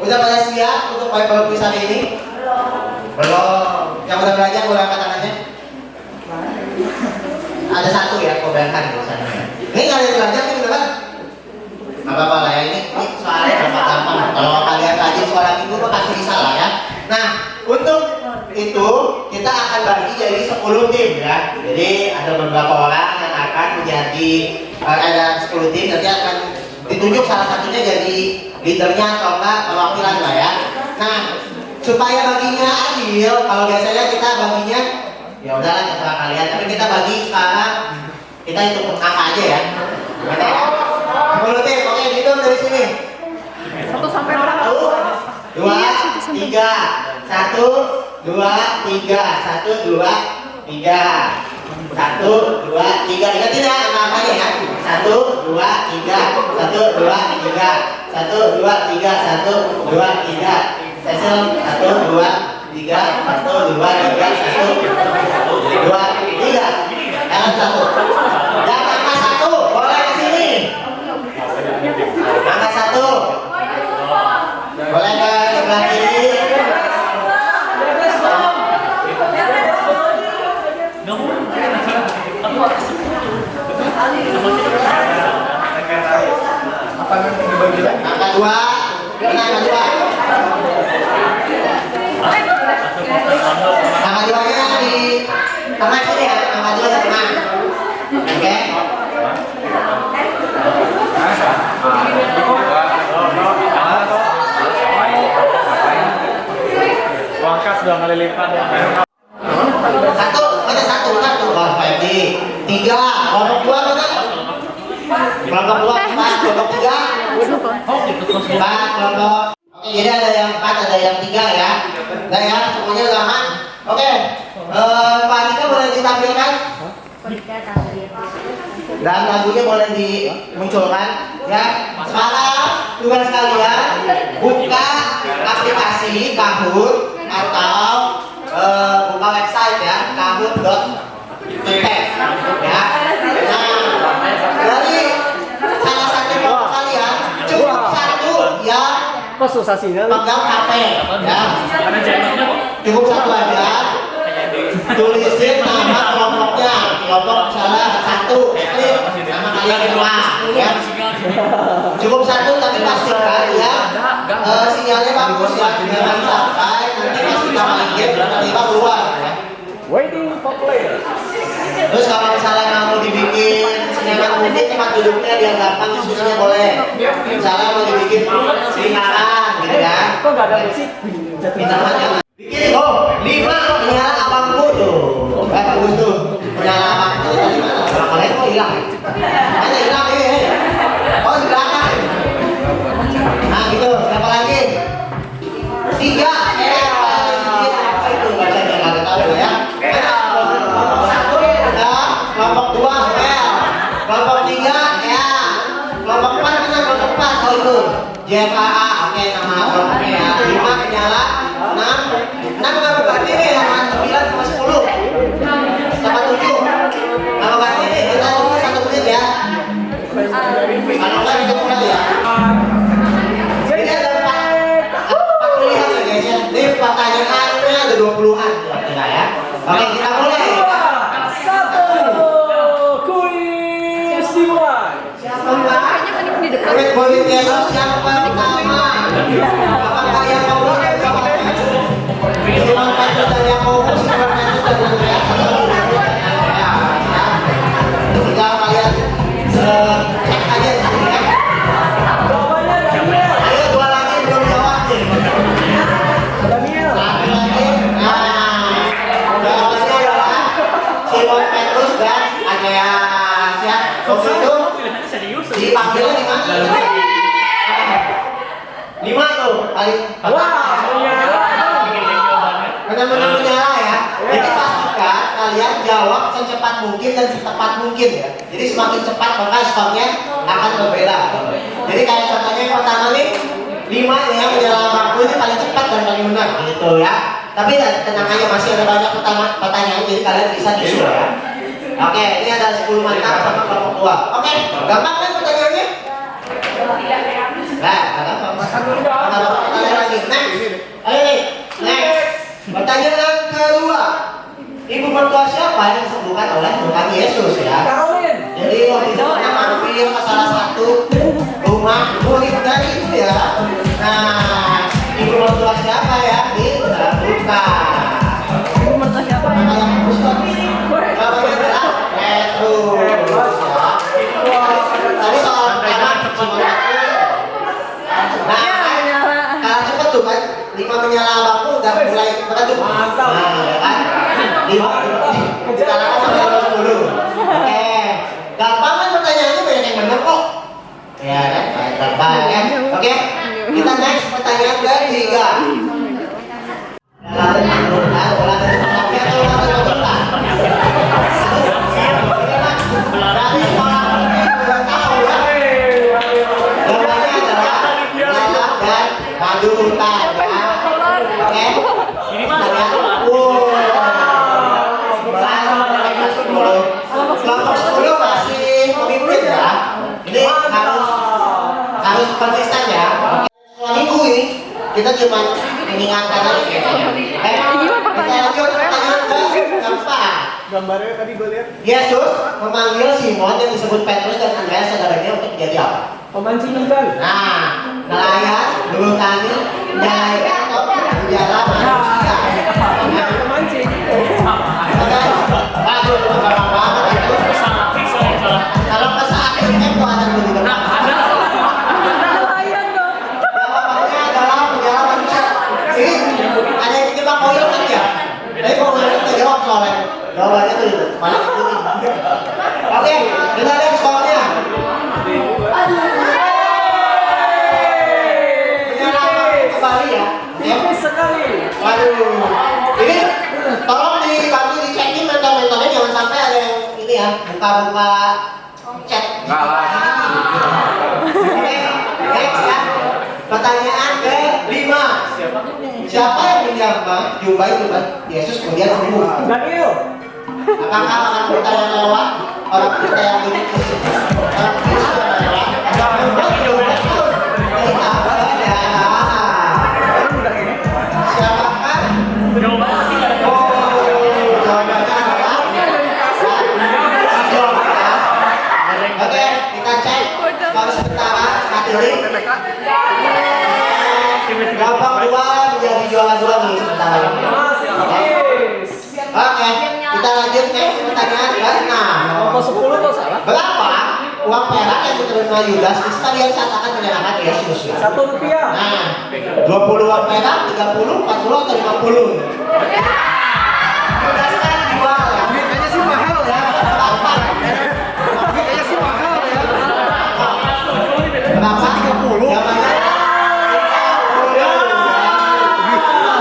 Udah pada siap untuk Bible quiz hari ini? Belum. Yang udah belajar boleh angkat tangannya? Ada satu ya, kau bayangkan misalnya. Ini nggak ada yang belajar nih beneran? Nggak apa-apa lah ya, ini soalnya gampang-gampang. Kalau kalian rajin suara minggu tuh pasti bisa lah ya. Nah, untuk itu kita akan bagi jadi 10 tim ya. Jadi ada beberapa orang yang akan menjadi ada 10 tim, nanti akan ditunjuk salah satunya jadi leadernya atau enggak perwakilan lah ya. Nah, supaya baginya adil, kalau biasanya kita baginya ya udahlah terserah kalian, tapi kita bagi sekarang kita hitung angka aja ya. Gimana ya? 10 tim, oke dihitung dari sini. 1 sampai berapa? 1, 2, 3, 1, 2, 3, 1, 2, 3, 1, 2, 3. Ingat tidak angka-angkanya ya? 1, 2, 3, 1, 2, 3, 1, 2, 3, 1, 2, 3. Cecil 1, 2, 3, 1, 2, 3, 1, 2, 3. Jangan 1. Yang angka 1 boleh ke sini. Angka 1 boleh ke sebelah kiri. Angka 2. Mana angka 2? Angka 2-nya di tengah sini ya, angka 2 di tengah. Oke. Wangkas sudah kali lipat ya. 1, mana 1, Wah, Febri. 3, kelompok 2 mana? Kelompok 2, 4, kelompok 3. 4, kelompok. Oke, jadi ada yang 4, ada yang 3 ya. Nah ya, semuanya udah aman. Oke, Pak Andika boleh ditampilkan? Dan lagunya boleh dimunculkan ya. Sekarang tugas kalian buka aplikasi Kahoot atau buka website ya, kahoot.it ya. Nah, dari salah satu kelompok kalian cukup satu yang Kok susah sih? pegang HP ya. Cukup satu aja. Tulisin nama kelompoknya. Kelompok misalnya 1, klik nama kalian semua ya. Cukup satu tapi pastikan ya sinyalnya bagus ya. Jangan sampai nanti pas kita main game tiba-tiba keluar ya. Waiting for player. Terus kalau misalnya mau dibikin sinyal mungkin tempat duduknya biar gampang diskusinya boleh. Misalnya mau dibikin lingkaran gitu ya. Kok nggak ada musik? Bikin bikin 5 menyala abangku tuh. Bagus tuh. Menyala abangku tadi mana? Orang lain kok hilang? Mana hilang ini? Oh di belakang. Nah gitu. Siapa lagi? 3. Apa itu bacanya? Nggak tahu ya. Kelompok 1 udah. Kelompok 2 L. Kelompok 3 ya. Kelompok 4 mana? Kelompok 4 oh itu. JFAA. Oke nama kelompoknya ya. 5 menyala. 6 nggak berarti nih sama 9 sama 10 sama 7 kalau berarti nih kita tunggu 1 menit ya kalau nggak kita mulai ya jadi ada 4 pilihan ya guys ya ini pertanyaannya ada 20-an kira-kira ya oke kita mulai 1 kuis dimulai. siapa mbak? kuis politik siapa pertama? apakah yang mau dipanggilnya di mana? 5 tuh kali. Benar-benar menyala ya. Jadi pastikan kalian jawab secepat mungkin dan setepat mungkin ya. Jadi semakin cepat maka skornya akan berbeda. Jadi kayak contohnya yang pertama nih 5 yang menyala lampu ini paling cepat dan paling benar gitu ya. Tapi tenang aja masih ada banyak pertanyaan jadi kalian bisa disuruh ya. Oke, ini ada 10 mantap sama kelompok 2. Oke, gampang kan pertanyaannya? Nah, ada apa? lagi. Next. Ayo nih. Next. Pertanyaan kedua. Ibu mertua siapa yang disembuhkan oleh Tuhan Yesus ya? Caroline. Jadi waktu itu pernah mampir ke salah satu rumah murid dari itu ya. Nah, ibu mertua siapa ya? Disembuhkan. Ibu mertua siapa ya? Nama yang bagus kok. Namanya adalah Petrus ya. Tadi soal pertama cuma nah, kalau cepet tuh kan 5 menyala abangku udah mulai cepet tuh. Mantap. Nah, ya kan? 5 kita lakukan sampai 10. Oke. Gampang kan pertanyaannya, banyak yang bener kok. Ya kan? Gampang ya. Oke. Kita next pertanyaan ketiga. Harus konsisten ya. Sekolah minggu ini kita cuma mengingatkan aja. Kita lanjut pertanyaan keempat. Gambarnya tadi gue lihat. Yesus memanggil Simon yang disebut Petrus dan Andreas saudaranya untuk menjadi apa? Pemancing ikan. Nah, nelayan, bulu tani, penjala atau penjala manusia. Nah, Pemancing. waduh, gampang banget itu. Kalau pesawat itu ada di depan. Nelayan dong. Jawabannya adalah penjala manusia. Ini ada yang dijebak koyor kan ya? Tapi kalau nggak kita jawab soalnya. Jawabannya tuh itu. Mana itu? Oke, kita lihat soalnya. Kembali ya. Tipis sekali. Waduh. Ini tolong dibantu dicekin mental-mentalnya, jangan sampai ada yang ini ya, buka-buka chat. Oke, next ya. Pertanyaan ke-5. Siapa yang menyambar jubah Yesus kemudian sembuh? Daniel. Apakah orang pertanyaan lewat? Orang kita yang ini orang Kristus lewat? Siapakah? Oke, kita cek. Kalau sementara materi gampang dua menjadi jualan dua nih sementara. Masih tipis. Oke, kita lanjut next pertanyaan ke-6. Nomor 10 kok salah? Berapa uang perak yang diterima Yudas di sekalian saat akan menyerahkan Yesus? Rp1. Nah, 20 uang perak, 30, 40 atau 50? Yudas kan jual ya. Kayaknya sih mahal ya. Berapa? Kayaknya sih mahal ya. Berapa? 30. Jawabannya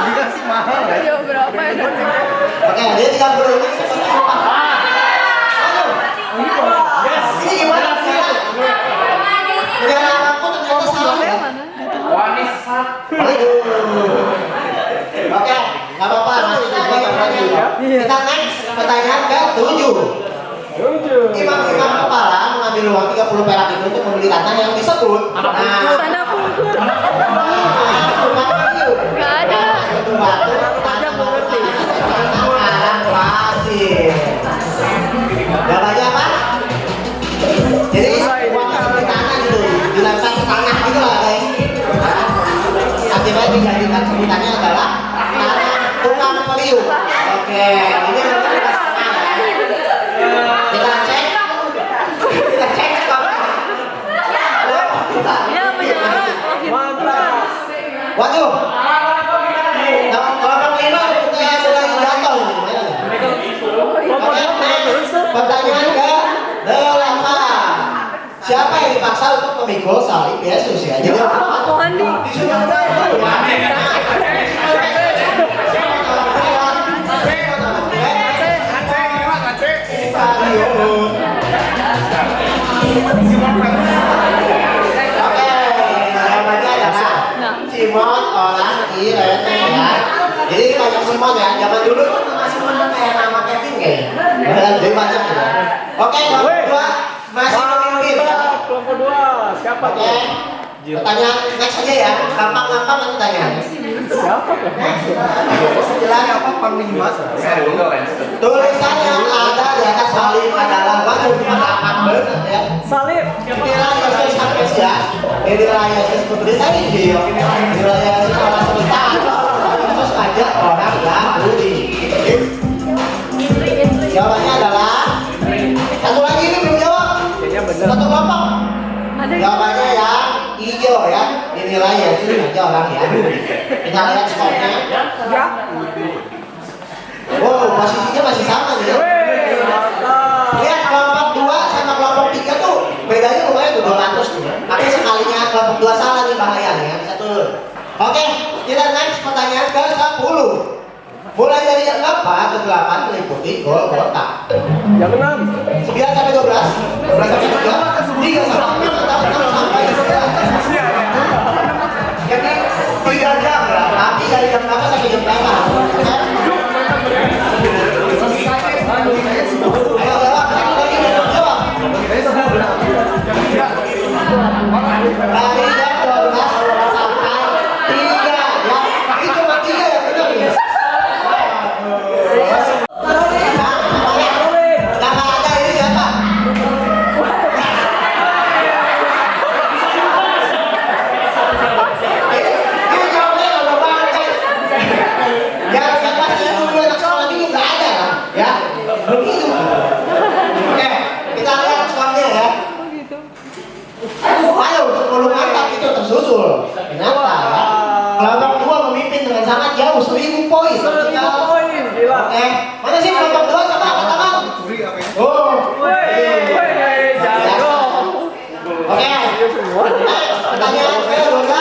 Dikasih mahal ya. Yo, berapa ya? oke, dia 30 ini seperti apa? Yes. Ini gimana sih? Penjara aku ternyata salah ya. Oke, nggak apa-apa, masih ada banyak pertanyaan. Kita next pertanyaan ke-7. 7. Imam-imam kepala mengambil uang 30 perak itu untuk membeli tanah yang disebut. Nah, Tanda pungkur. Nggak ada. itu batu, tanah mengerti. Tanah pasir. Jawabannya apa? Jadi uang seperti tanah gitu, dilempar ke tanah gitu lah guys. Akibatnya dijadikan sebutannya adalah tanah tukang periuk. Oke, ini nanti kita setengah ya. Kita cek. Kita cek kalau. Ya, menyala. Mantap. Waduh. Kalau lima kita mulai jatuh nih. Oke, next. Pertanyaan ke-8. Siapa yang dipaksa untuk memikul salib Yesus ya? Jadi Apaan nih? Oke, jawabannya adalah Simon orang Kirene ya. Jadi banyak Simon ya. Zaman dulu tuh nama Simon tuh kayak nama Kevin kayaknya. Lebih banyak gitu. Oke, kelompok kedua masih pemimpin ya. Mantap. Kelompok 2. Siapa Oke. tuh? Pertanyaan next aja ya. Gampang-gampang nanti pertanyaannya. Siapa? Silakan. Apa panglima? Tulisannya ada di atas salib adalah wajib pendapat benar ya. Salib. Inilah Yesus sang Mesias. Inilah Yesus pemberi tadi dia. Inilah Yesus Allah semesta. Yesus ajak orang yang budi. Jawabannya adalah satu lagi ini belum jawab. Kayaknya bener. Satu kelompok. Ada Jawabannya yang hijau ya. Inilah Yesus ajak orang yang budi. Kita lihat skornya. Ya. Wow, posisinya masih sama nih ya. Wih, mantap. Lihat kelompok 2 sama kelompok 3 tuh bedanya lumayan tuh 200 tuh. Tapi sekalinya kelompok 2 salah nih bahayanya ya. Satu. Oke, kita next pertanyaan ke 10. Mulai dari yang 4 ke 8 meliputi gol kotak. Yang 6. 9 sampai 12, 12 sampai 3, 3 sampai 4, 6 sampai 9. Jadi 3 jam lah, tapi dari jam berapa sampai jam berapa? Ayo jawab, satu lagi jawab. Dari jam 12 sampai 3 ya. Ini cuma 3 ya benar ya. Nah, ada ini siapa? Ini jawabnya udah banget. Yang pasti dulu anak sekolah ini nggak ada lah, ya. Begitu. Oke, kita lihat skornya ya. Ayo, 10 mantap itu tersusul. Ternyata ya. Kelompok 2 memimpin dengan sangat jauh 1000 poin. 1000 poin, gila. Oke, mana sih kelompok 2 coba angkat tangan. Oh. Wih, jago. Oke. Pertanyaan ke-12.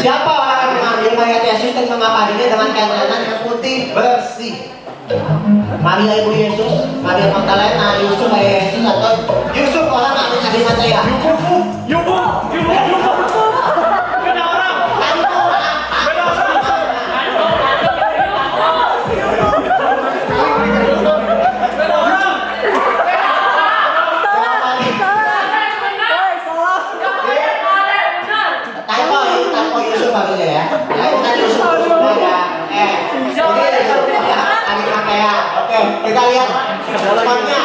Siapa orang yang mengambil mayat Yesus dan mengaparinya dengan kain lenan yang putih bersih? Maria ibu Yesus, Maria Magdalena, Yusuf ayah Yesus atau Yusuf orang yang mengambil Maria? Tanpa Yusuf harusnya ya. Ya, itu kan Yusuf. Ini Yusuf ya, Abi Matea. Oke, kita lihat skornya.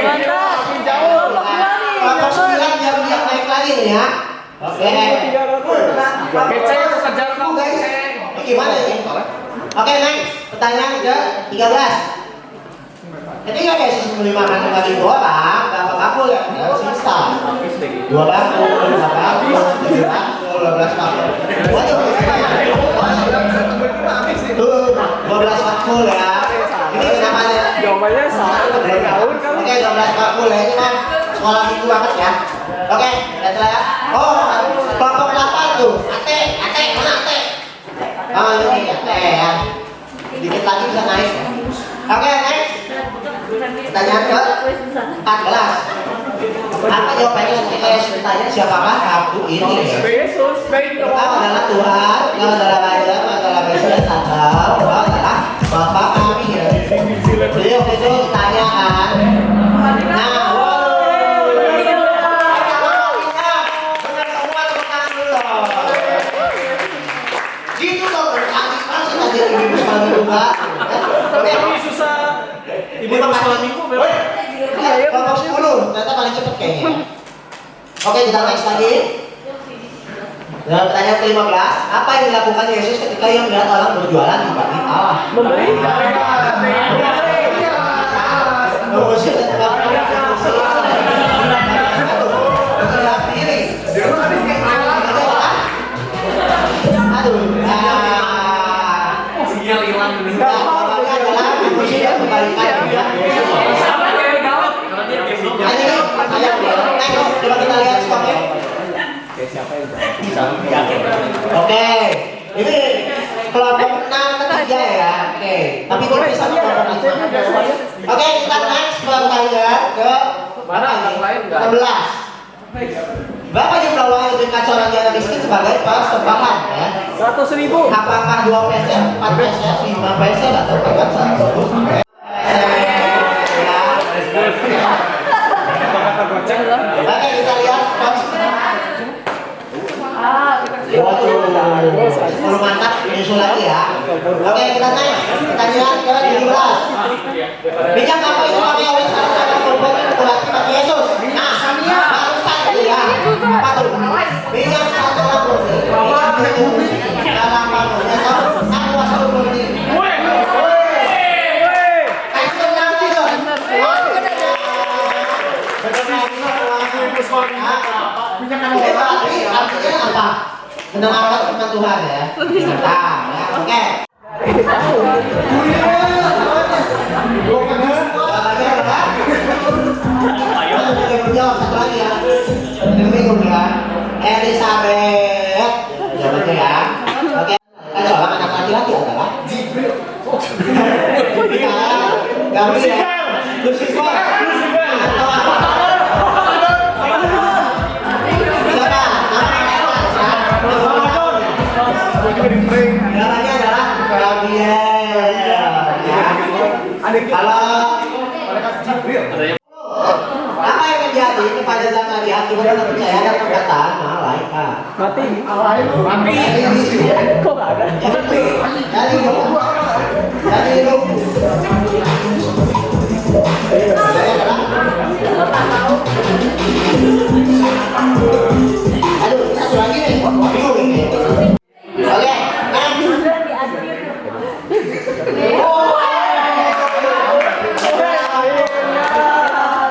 mantap. Kelompok 9 diam-diam naik lagi nih ya. Oke. Kece itu sejarah kamu, Guys, kece. ini gimana ini? Oke, next. Pertanyaan ke-13. Ketika Yesus memberi makan kembali 2 orang, berapa bakul yang tersisa? 2 bakul, 5 bakul, 7 bakul, 12 bakul. Waduh, tuh 12 bakul ya. Ini kenapa ya? Jawabannya salah. Tahun kan. Oke, 12 bakul ya. Ini kan sekolah minggu banget ya. Oke, lihat ya. Oh, kelompok 8 tuh. Ate, mana Ate? Oh, ini Ate ya. Dikit lagi bisa naik. Oke, next. Pertanyaan ke 14. Apa jawabannya ketika Yesus ditanya siapakah aku ini? Yesus, Engkau adalah Tuhan, Engkau adalah Raja, Engkau adalah Mesias, atau Engkau adalah Bapa kami ya. Jadi waktu itu ditanya kan. Nah, wow. Benar semua, tepuk tangan dulu. Gitu dong, berkali langsung aja ibu sekolah minggu Mbak. tapi ini susah. Ibu sekolah minggu memang. Kelompok 10, ternyata paling cepet kayaknya. Oke, kita next lagi. Dalam pertanyaan ke-15, apa yang dilakukan Yesus ketika ia melihat orang berjualan di bait Allah? Memberi. Mengusir dan aduh, Sinyal hilang ini. jawabannya adalah mengusir dan kembalikan dia. Coba kita lihat skornya. Oke, ini kelompok 6 ketiga ya. Oke, tapi gue bisa kelompok 5. Oke, kita next pertanyaan ke Mana yang lain enggak? 16. Berapa jumlah uang yang diberikan seorang janda miskin sebagai persembahan ya? 100.000. Apakah 2 peser, 4 peser, 5 peser atau bahkan 1 peser? Oke, kita lihat Oke, kita naik. Pertanyaan ke-17. Bijak apa itu kami oleh salah satu korban yang berakibat Yesus? Nah, barusan ya. Apa tuh? Bijak satu orang berarti. Bijak itu dalam manusia tahu tak kuasa hukum ini. Kasih nanti tuh. Berarti artinya apa? Mendengarkan firman Tuhan ya. Nah, ya, oke. Jawab satu lagi ya. Bingung ya. Elizabeth. Jawabnya ya. Oke. Kita jawab anak laki-laki adalah Gabriel. Lucifer. Atau apa? Siapa? Jawabannya adalah Gabriel. Ya. Kalau apa yang terjadi kepada Zakaria akibat percaya dan perkataan malaikat? Mati. Kok nggak ada? Jadi hidup. Aduh, satu lagi nih. Bingung ini. Oke,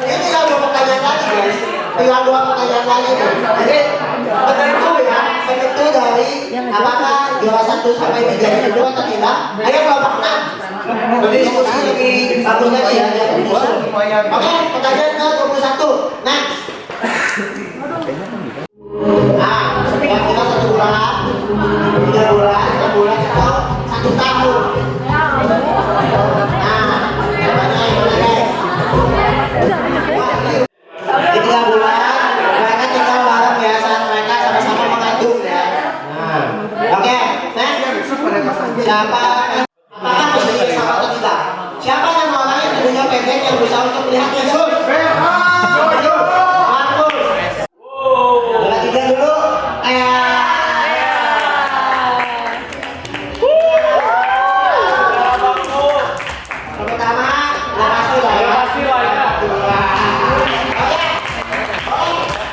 ini tinggal dua pertanyaan lagi guys. Tinggal dua pertanyaan lagi nih. Jadi penentu ya, penentu dari apakah juara 1 sampai 3 ini kedua atau tidak? Ayo kelompok 6. Berdiskusi lebih bagus lagi ya. Oke, pertanyaan ke-21. Next. Nah, yang kita 1 bulan, 3 bulan, 6 bulan atau 1 tahun. Nah, jawabannya yang mana guys? Di 3 bulan, mereka tinggal bareng biasaan mereka sama-sama mengandung ya. Nah, oke, next. Siapa? Apakah posisinya sama atau tidak? Siapa yang orang yang tubuhnya pendek yang berusaha untuk melihat Yesus? Markus. Bola 3 dulu. Pertama, lokasi lah ya. Lokasi lah ya. Oke.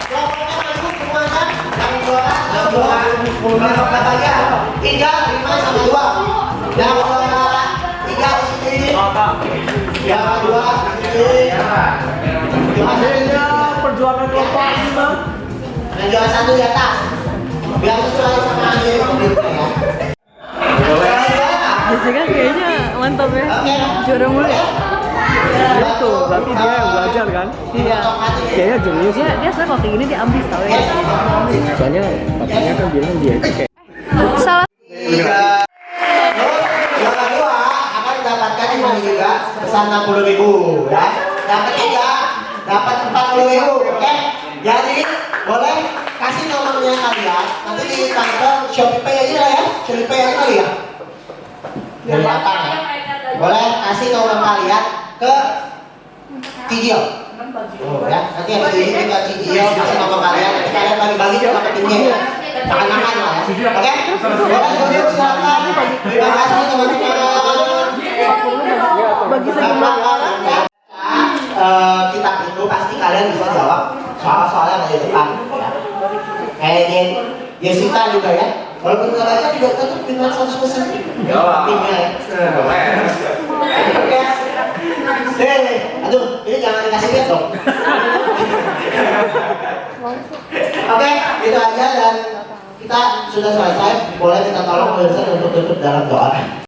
Kelompoknya masuk semua kan? Yang dua, kelompok aja. 3, 5 sama 2. Yang 3 di sini. Yang 2 di sini. Akhirnya perjuangan kelompok 5. Dan juara 1 di atas. Biar sesuai sama ini ya. Jessica kayaknya mantap ya. Oke. Juara mulu ya. Ya itu, berarti dia yang belajar kan? Iya. Kayaknya jenius. Dia sebenarnya kalau kayak gini dia ambis tau ya. Soalnya papanya kan bilang dia itu kayak Salah. Juara 2 akan mendapatkan yang juga pesan 60.000 ya. Yang ketiga dapat 40.000. Oke. Jadi boleh kasih nomornya kalian. Nanti di transfer Shopee aja lah ya. Shopee aja kali ya. Dari atas ya. Boleh kasih nomor kalian ke Cijio. Oh ya, nanti habis ini ke Cijio kasih nomor kalian. Nanti kalian bagi-bagi ke marketingnya ya. Makan-makan lah ya. Oke? Boleh silakan. Terima kasih teman-teman. Bagi sejumlah orang. Kitab itu pasti kalian bisa jawab soal-soal yang ada di depan ya. Kayak Jessica juga ya. Walaupun nggak baca juga tetap pintar 100%. Pintar ya. Oke. Aduh, ini jangan dikasih lihat dong. Oke, itu aja dan kita sudah selesai. Boleh kita tolong pemirsa untuk tutup dalam doa.